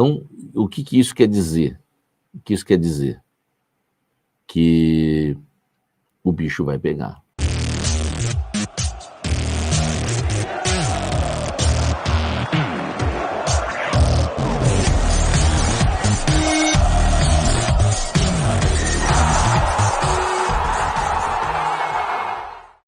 Então, o que isso quer dizer? O que isso quer dizer? Que o bicho vai pegar.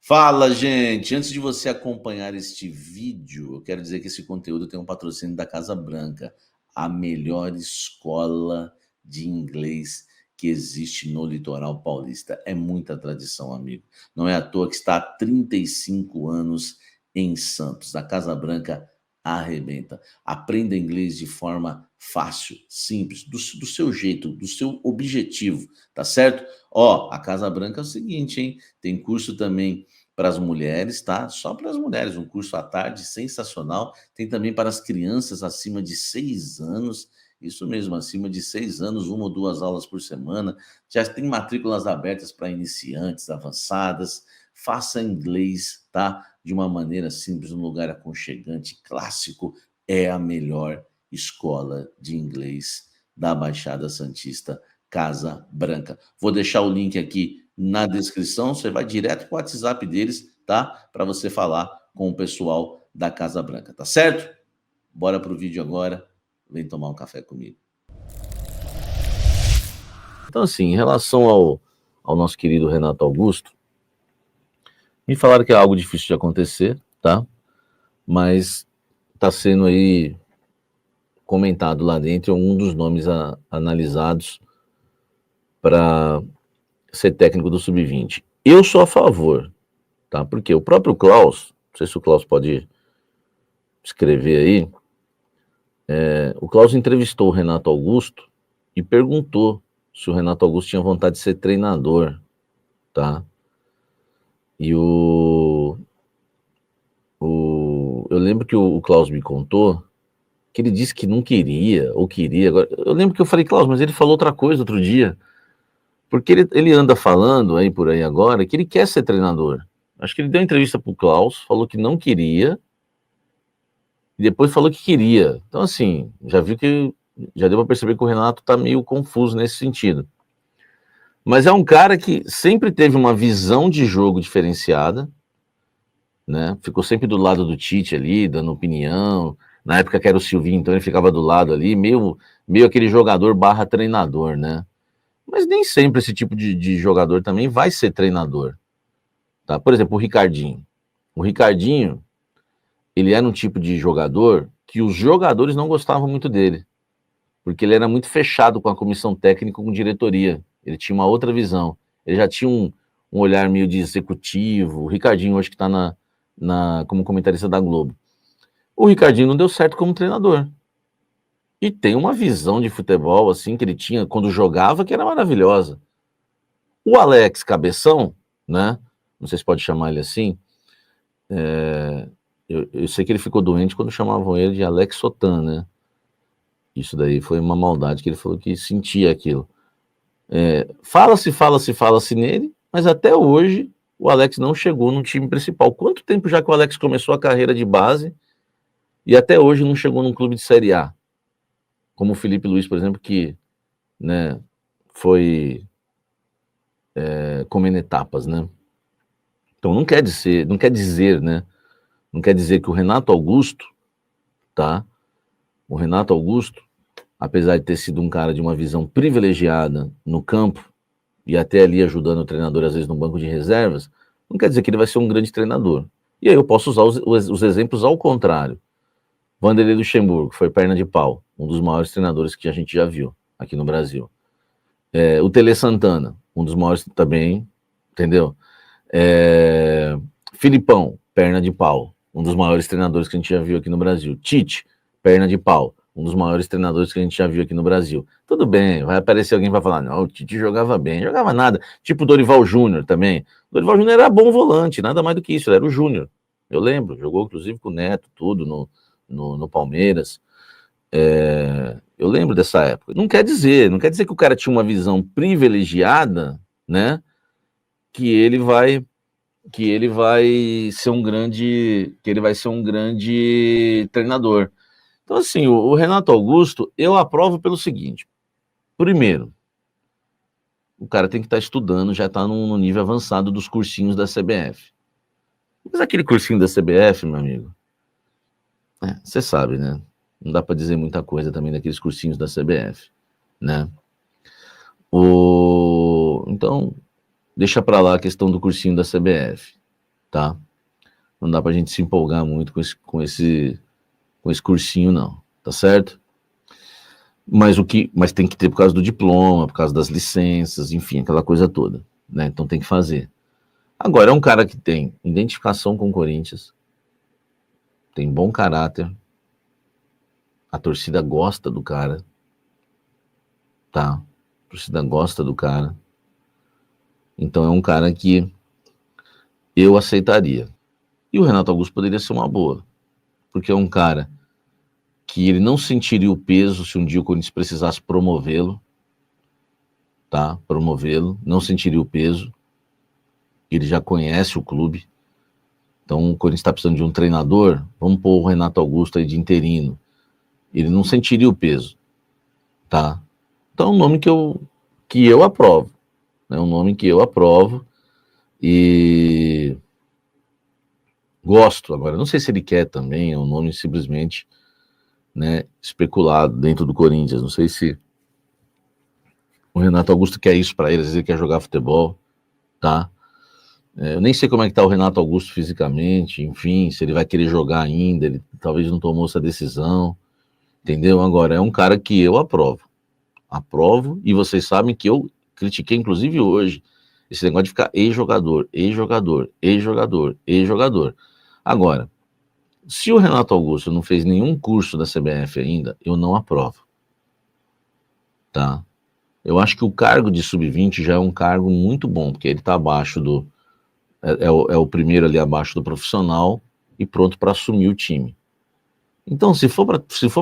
Fala, gente! Antes de você acompanhar este vídeo, eu quero dizer que esse conteúdo tem um patrocínio da Casa Branca, a melhor escola de inglês que existe no litoral paulista. É muita tradição, amigo. Não é à toa que está há 35 anos em Santos. A Casa Branca arrebenta. Aprenda inglês de forma fácil, simples, do seu jeito, do seu objetivo, tá certo? Ó, a Casa Branca é o seguinte, hein? Tem curso também para as mulheres, tá? Só para as mulheres, um curso à tarde sensacional. Tem também para as crianças acima de 6 anos, isso mesmo, acima de 6 anos, 1 ou 2 aulas por semana. Já tem matrículas abertas para iniciantes, avançadas. Faça inglês, tá? De uma maneira simples, num lugar aconchegante, clássico. É a melhor escola de inglês da Baixada Santista, Casa Branca. Vou deixar o link aqui na descrição, você vai direto para o WhatsApp deles, tá? Para você falar com o pessoal da Casa Branca, tá certo? Bora pro vídeo agora, vem tomar um café comigo. Então, assim, em relação ao nosso querido Renato Augusto, me falaram que é algo difícil de acontecer, tá? Mas está sendo aí comentado lá dentro um dos nomes analisados para ser técnico do Sub-20. Eu sou a favor, tá? Porque o próprio Klaus, não sei se o Klaus pode escrever aí, o Klaus entrevistou o Renato Augusto e perguntou se o Renato Augusto tinha vontade de ser treinador, tá? E eu lembro que o Klaus me contou que ele disse que não queria, ou queria. Agora, eu lembro que eu falei, Klaus, mas ele falou outra coisa outro dia. Porque ele anda falando aí por aí agora que ele quer ser treinador. Acho que ele deu entrevista pro Klaus, falou que não queria, e depois falou que queria. Então, assim, já deu para perceber que o Renato tá meio confuso nesse sentido. Mas é um cara que sempre teve uma visão de jogo diferenciada, né? Ficou sempre do lado do Tite ali, dando opinião. Na época que era o Silvinho, então ele ficava do lado ali, meio aquele jogador barra treinador, né? Mas nem sempre esse tipo de jogador também vai ser treinador, tá? Por exemplo, o Ricardinho. O Ricardinho, ele era um tipo de jogador que os jogadores não gostavam muito dele, porque ele era muito fechado com a comissão técnica, com diretoria. Ele tinha uma outra visão. Ele já tinha um olhar meio de executivo. O Ricardinho hoje que está como comentarista da Globo. O Ricardinho não deu certo como treinador. E tem uma visão de futebol, assim, que ele tinha quando jogava, que era maravilhosa. O Alex Cabeção, né? Não sei se pode chamar ele assim. Eu sei que ele ficou doente quando chamavam ele de Alex Sotan, né? Isso daí foi uma maldade que ele falou que sentia aquilo. Fala-se nele, mas até hoje o Alex não chegou no time principal. Quanto tempo já que o Alex começou a carreira de base e até hoje não chegou num clube de Série A? Como o Felipe Luiz, por exemplo, que, né, foi comendo etapas, né? Então não quer dizer, né? Não quer dizer que o Renato Augusto, tá? O Renato Augusto, apesar de ter sido um cara de uma visão privilegiada no campo e até ali ajudando o treinador às vezes no banco de reservas, não quer dizer que ele vai ser um grande treinador. E aí eu posso usar os exemplos ao contrário. Vanderlei Luxemburgo foi perna de pau, um dos maiores treinadores que a gente já viu aqui no Brasil. O Tele Santana, um dos maiores também, entendeu? Filipão, perna de pau, um dos maiores treinadores que a gente já viu aqui no Brasil. Tite, perna de pau, um dos maiores treinadores que a gente já viu aqui no Brasil. Tudo bem, vai aparecer alguém que vai falar, não, o Tite jogava bem, jogava nada. Tipo o Dorival Júnior também. O Dorival Júnior era bom volante, nada mais do que isso, ele era o Júnior. Eu lembro, jogou inclusive com o Neto, tudo no Palmeiras. Eu lembro dessa época. Não quer dizer que o cara tinha uma visão privilegiada, né? Que ele vai ser um grande treinador. Então, assim, o Renato Augusto, eu aprovo pelo seguinte. Primeiro, o cara tem que estar estudando, já está no nível avançado dos cursinhos da CBF. Mas aquele cursinho da CBF, meu amigo, você sabe, né? Não dá para dizer muita coisa também daqueles cursinhos da CBF, né? Então, deixa para lá a questão do cursinho da CBF, tá? Não dá pra gente se empolgar muito com esse cursinho, não, tá certo? Mas tem que ter por causa do diploma, por causa das licenças, enfim, aquela coisa toda, né? Então tem que fazer. Agora, é um cara que tem identificação com o Corinthians, tem bom caráter, a torcida gosta do cara, tá? A torcida gosta do cara. Então é um cara que eu aceitaria. E o Renato Augusto poderia ser uma boa, porque é um cara que ele não sentiria o peso se um dia o Corinthians precisasse promovê-lo, tá? Promovê-lo, não sentiria o peso. Ele já conhece o clube. Então, o Corinthians está precisando de um treinador, vamos pôr o Renato Augusto aí de interino. Ele não sentiria o peso, tá? Então, é um nome que eu aprovo. É um nome que eu aprovo e gosto. Agora, não sei se ele quer também, é um nome simplesmente, né, especulado dentro do Corinthians. Não sei se o Renato Augusto quer isso para ele, às vezes ele quer jogar futebol, tá? Eu nem sei como é que tá o Renato Augusto fisicamente, enfim, se ele vai querer jogar ainda, ele talvez não tomou essa decisão, entendeu? Agora, é um cara que eu aprovo. Aprovo, e vocês sabem que eu critiquei, inclusive hoje, esse negócio de ficar ex-jogador, ex-jogador, ex-jogador, ex-jogador. Agora, se o Renato Augusto não fez nenhum curso da CBF ainda, eu não aprovo, tá? Eu acho que o cargo de sub-20 já é um cargo muito bom, porque ele está abaixo do... É o primeiro ali abaixo do profissional e pronto para assumir o time. Então, se for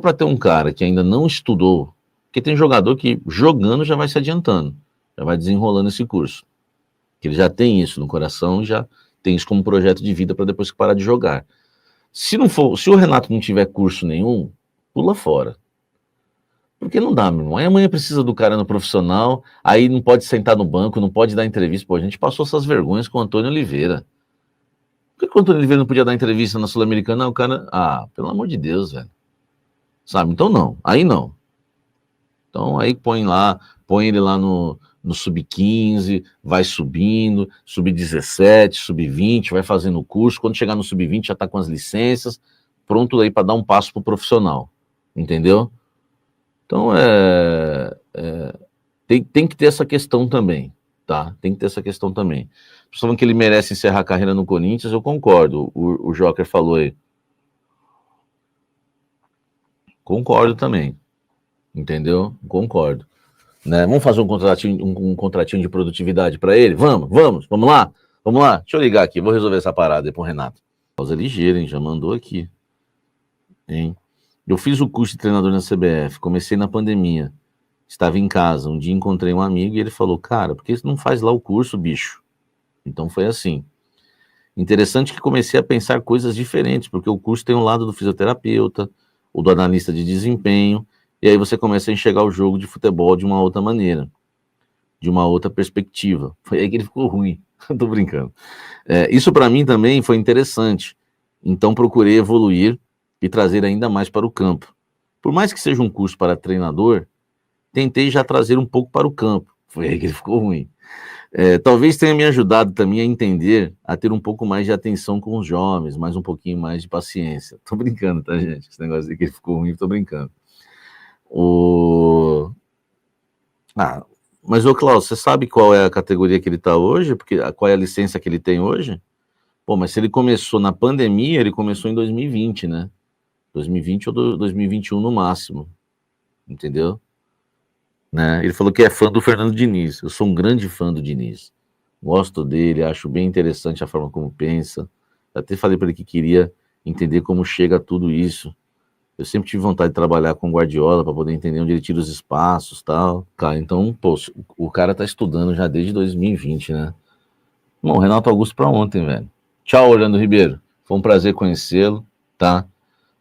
para ter um cara que ainda não estudou, porque tem jogador que jogando já vai se adiantando, já vai desenrolando esse curso, que ele já tem isso no coração e já tem isso como projeto de vida para depois que parar de jogar. Se o Renato não tiver curso nenhum, pula fora. Porque não dá, meu irmão. Aí amanhã precisa do cara no profissional, aí não pode sentar no banco, não pode dar entrevista. Pô, a gente passou essas vergonhas com o Antônio Oliveira. Por que o Antônio Oliveira não podia dar entrevista na Sul-Americana? Ah, o cara... pelo amor de Deus, velho. Sabe? Então não. Aí não. Então aí põe ele lá no sub-15, vai subindo, sub-17, sub-20, vai fazendo o curso. Quando chegar no sub-20 já tá com as licenças, pronto aí para dar um passo pro profissional. Entendeu? Então, tem que ter essa questão também, tá? Tem que ter essa questão também. Falando que ele merece encerrar a carreira no Corinthians, eu concordo. O Joker falou aí. Concordo também. Entendeu? Concordo. Né? Vamos fazer um contratinho de produtividade para ele? Vamos lá? Vamos lá? Deixa eu ligar aqui, vou resolver essa parada aí pro Renato. Pausa ligeira, hein? Já mandou aqui. Hein? Eu fiz o curso de treinador na CBF, comecei na pandemia. Estava em casa, um dia encontrei um amigo e ele falou, cara, por que você não faz lá o curso, bicho? Então foi assim. Interessante que comecei a pensar coisas diferentes, porque o curso tem um lado do fisioterapeuta, o do analista de desempenho, e aí você começa a enxergar o jogo de futebol de uma outra maneira, de uma outra perspectiva. Foi aí que ele ficou ruim, tô brincando. Isso para mim também foi interessante, então procurei evoluir e trazer ainda mais para o campo. Por mais que seja um curso para treinador, tentei já trazer um pouco para o campo. Foi aí que ele ficou ruim. Talvez tenha me ajudado também a entender, a ter um pouco mais de atenção com os jovens, mais um pouquinho mais de paciência. Tô brincando, tá, gente? Esse negócio de que ele ficou ruim, tô brincando. Mas, Cláudio, você sabe qual é a categoria que ele tá hoje? Qual é a licença que ele tem hoje? Pô, mas se ele começou na pandemia, ele começou em 2020, né? 2020 ou 2021 no máximo. Entendeu? Né? Ele falou que é fã do Fernando Diniz. Eu sou um grande fã do Diniz. Gosto dele, acho bem interessante a forma como pensa. Até falei para ele que queria entender como chega a tudo isso. Eu sempre tive vontade de trabalhar com o Guardiola para poder entender onde ele tira os espaços e tal. Cara, então, pô, o cara tá estudando já desde 2020, né? Bom, Renato Augusto para ontem, velho. Tchau, Orlando Ribeiro. Foi um prazer conhecê-lo, tá?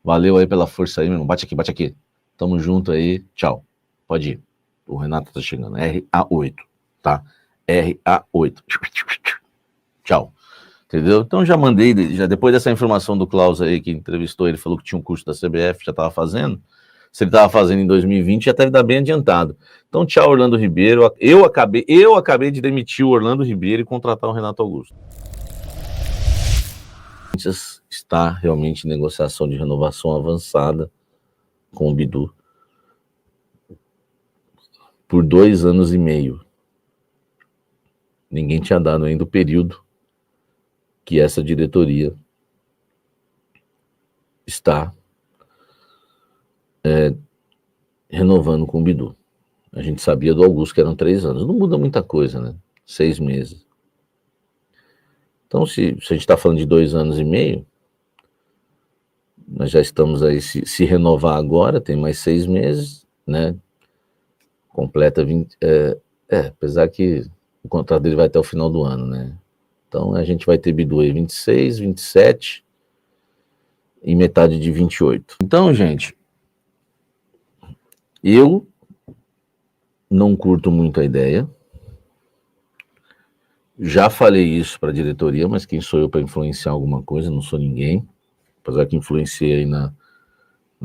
Valeu aí pela força aí, meu irmão. Bate aqui, bate aqui. Tamo junto aí. Tchau. Pode ir. O Renato tá chegando. RA8, tá? RA8. Tchau. Entendeu? Então já mandei, já depois dessa informação do Klaus aí, que entrevistou, ele falou que tinha um curso da CBF, já estava fazendo. Se ele estava fazendo em 2020, já deve estar bem adiantado. Então, tchau, Orlando Ribeiro. Eu acabei de demitir o Orlando Ribeiro e contratar o Renato Augusto. Está realmente em negociação de renovação avançada com o Bidu por 2 anos e meio. Ninguém tinha dado ainda o período que essa diretoria está renovando com o Bidu. A gente sabia do Augusto que eram 3 anos. Não muda muita coisa, né? 6 meses. Então, se a gente está falando de 2 anos e meio, nós já estamos aí, se renovar agora, tem mais 6 meses, né? Completa 20. Apesar que o contrato dele vai até o final do ano, né? Então a gente vai ter Bidu aí 26, 27 e metade de 28. Então, gente, eu não curto muito a ideia. Já falei isso para a diretoria, mas quem sou eu para influenciar alguma coisa? Não sou ninguém. Apesar que influenciei aí na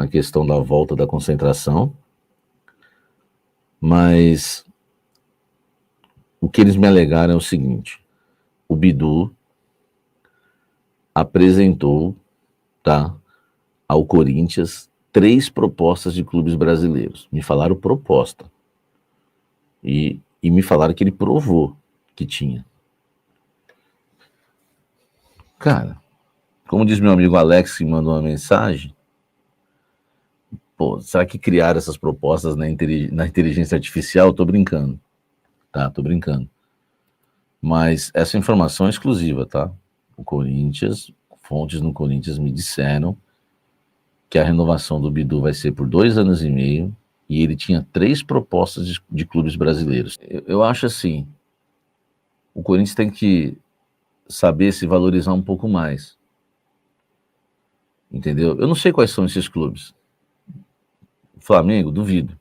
questão da volta da concentração. Mas o que eles me alegaram é o seguinte: o Bidu apresentou, tá, ao Corinthians 3 propostas de clubes brasileiros. Me falaram proposta. E me falaram que ele provou que tinha. Cara, como diz meu amigo Alex, que mandou uma mensagem, pô, será que criaram essas propostas na inteligência artificial? Tô brincando, tá? Tô brincando. Mas essa informação é exclusiva, tá? O Corinthians, fontes no Corinthians me disseram que a renovação do Bidu vai ser por 2 anos e meio e ele tinha 3 propostas de clubes brasileiros. Eu acho assim, o Corinthians tem que saber se valorizar um pouco mais. Entendeu? Eu não sei quais são esses clubes. Flamengo, duvido.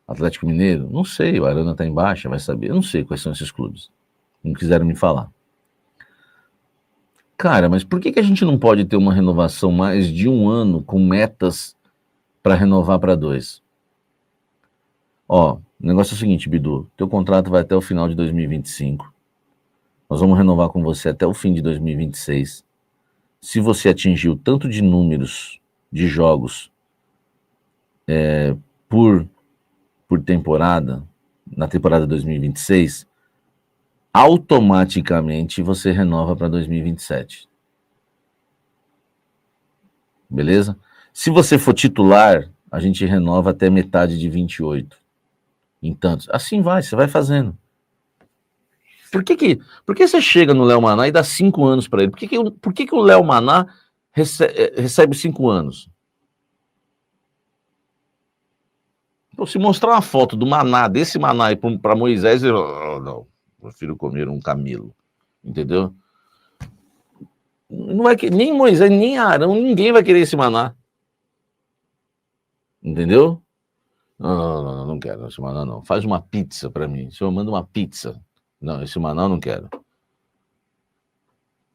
Atlético Mineiro, não sei. O Arana tá em baixa, vai saber. Eu não sei quais são esses clubes. Não quiseram me falar. Cara, mas por que a gente não pode ter uma renovação mais de 1 ano com metas para renovar para 2? Ó, o negócio é o seguinte, Bidu. Teu contrato vai até o final de 2025. Nós vamos renovar com você até o fim de 2026. Se você atingir o tanto de números de jogos por temporada, na temporada 2026, automaticamente você renova para 2027. Beleza? Se você for titular, a gente renova até metade de 28. Entanto, assim vai, você vai fazendo. Por que você chega no Léo Maná e dá 5 anos para ele? Por que o Léo Maná recebe 5 anos? Então, se mostrar uma foto do Maná, desse Maná aí para Moisés, eu não, prefiro comer um camelo. Entendeu? Não vai, nem Moisés, nem Arão, ninguém vai querer esse Maná. Entendeu? Não quero esse Maná, não. Faz uma pizza para mim. O senhor manda uma pizza. Não, esse Maná eu não quero.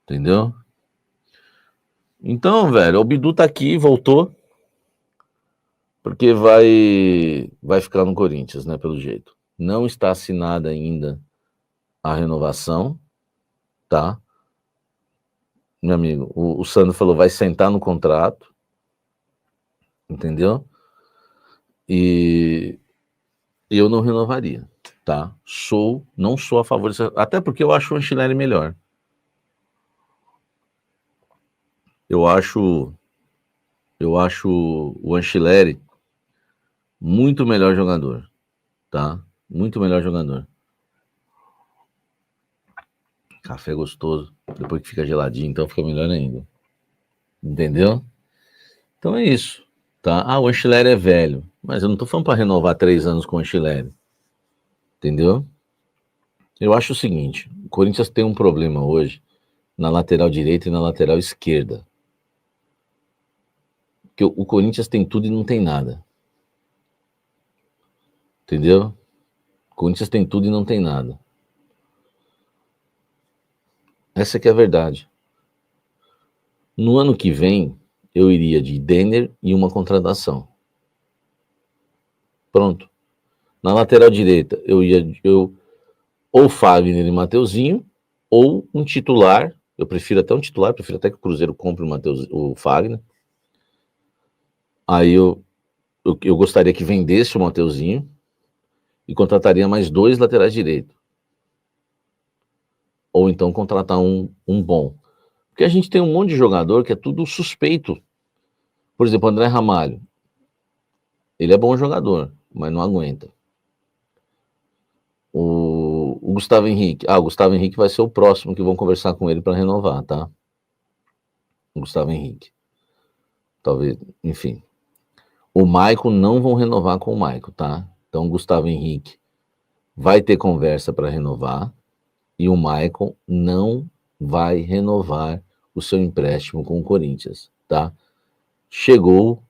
Entendeu? Então, velho, o Bidu tá aqui, voltou. Porque vai ficar no Corinthians, né, pelo jeito. Não está assinada ainda a renovação, tá? Meu amigo, o Sandro falou, vai sentar no contrato, entendeu? E eu não renovaria, tá? Não sou a favor disso, até porque eu acho o Ancelotti melhor. Eu acho o Ancelotti muito melhor jogador, tá? Muito melhor jogador. Café gostoso, depois que fica geladinho, então fica melhor ainda. Entendeu? Então é isso, tá? Ah, o Ancelotti é velho, mas eu não tô falando para renovar 3 anos com o Ancelotti. Entendeu? Eu acho o seguinte, o Corinthians tem um problema hoje na lateral direita e na lateral esquerda. Porque o Corinthians tem tudo e não tem nada. Entendeu? O Corinthians tem tudo e não tem nada. Essa que é a verdade. No ano que vem, eu iria de Denner e uma contratação. Pronto. Na lateral direita, ou Fagner e Mateuzinho, ou um titular. Eu prefiro até um titular, prefiro até que o Cruzeiro compre o Fagner. Aí eu gostaria que vendesse o Mateuzinho e contrataria mais 2 laterais direitos. Ou então contratar um bom. Porque a gente tem um monte de jogador que é tudo suspeito. Por exemplo, André Ramalho. Ele é bom jogador, mas não aguenta. O Gustavo Henrique. O Gustavo Henrique vai ser o próximo que vão conversar com ele para renovar, tá? O Gustavo Henrique. Talvez, enfim. O Maicon não vão renovar com o Maicon, tá? Então o Gustavo Henrique vai ter conversa para renovar e o Maicon não vai renovar o seu empréstimo com o Corinthians, tá? Chegou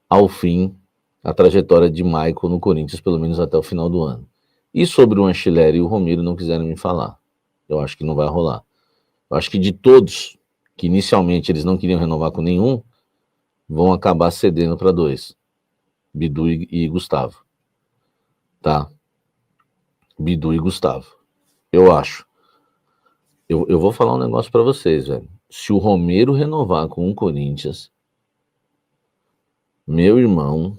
ao fim a trajetória de Maicon no Corinthians, pelo menos até o final do ano. E sobre o Anchileri e o Romero não quiseram me falar. Eu acho que não vai rolar. Eu acho que de todos, que inicialmente eles não queriam renovar com nenhum, vão acabar cedendo para 2. Bidu e Gustavo. Tá? Bidu e Gustavo. Eu acho. Eu vou falar um negócio para vocês, velho. Se o Romero renovar com o Corinthians, meu irmão,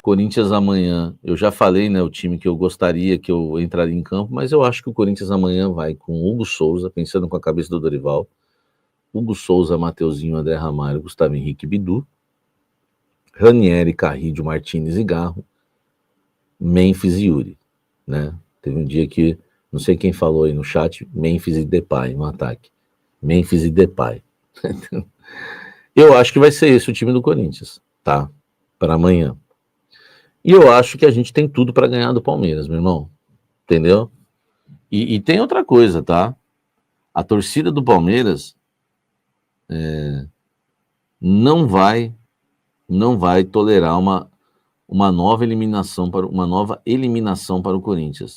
Corinthians amanhã, eu já falei, né, o time que eu gostaria que eu entraria em campo, mas eu acho que o Corinthians amanhã vai com Hugo Souza, pensando com a cabeça do Dorival, Hugo Souza, Mateuzinho, André Ramalho, Gustavo Henrique, Bidu, Ranieri, Carrillo, Martínez e Garro, Memphis e Yuri, né? Teve um dia que, não sei quem falou aí no chat, Memphis e Depay no ataque. Memphis e Depay. Eu acho que vai ser esse o time do Corinthians, tá? Para amanhã. E eu acho que a gente tem tudo para ganhar do Palmeiras, meu irmão. Entendeu? E tem outra coisa, tá? A torcida do Palmeiras não vai tolerar uma nova eliminação para o Corinthians.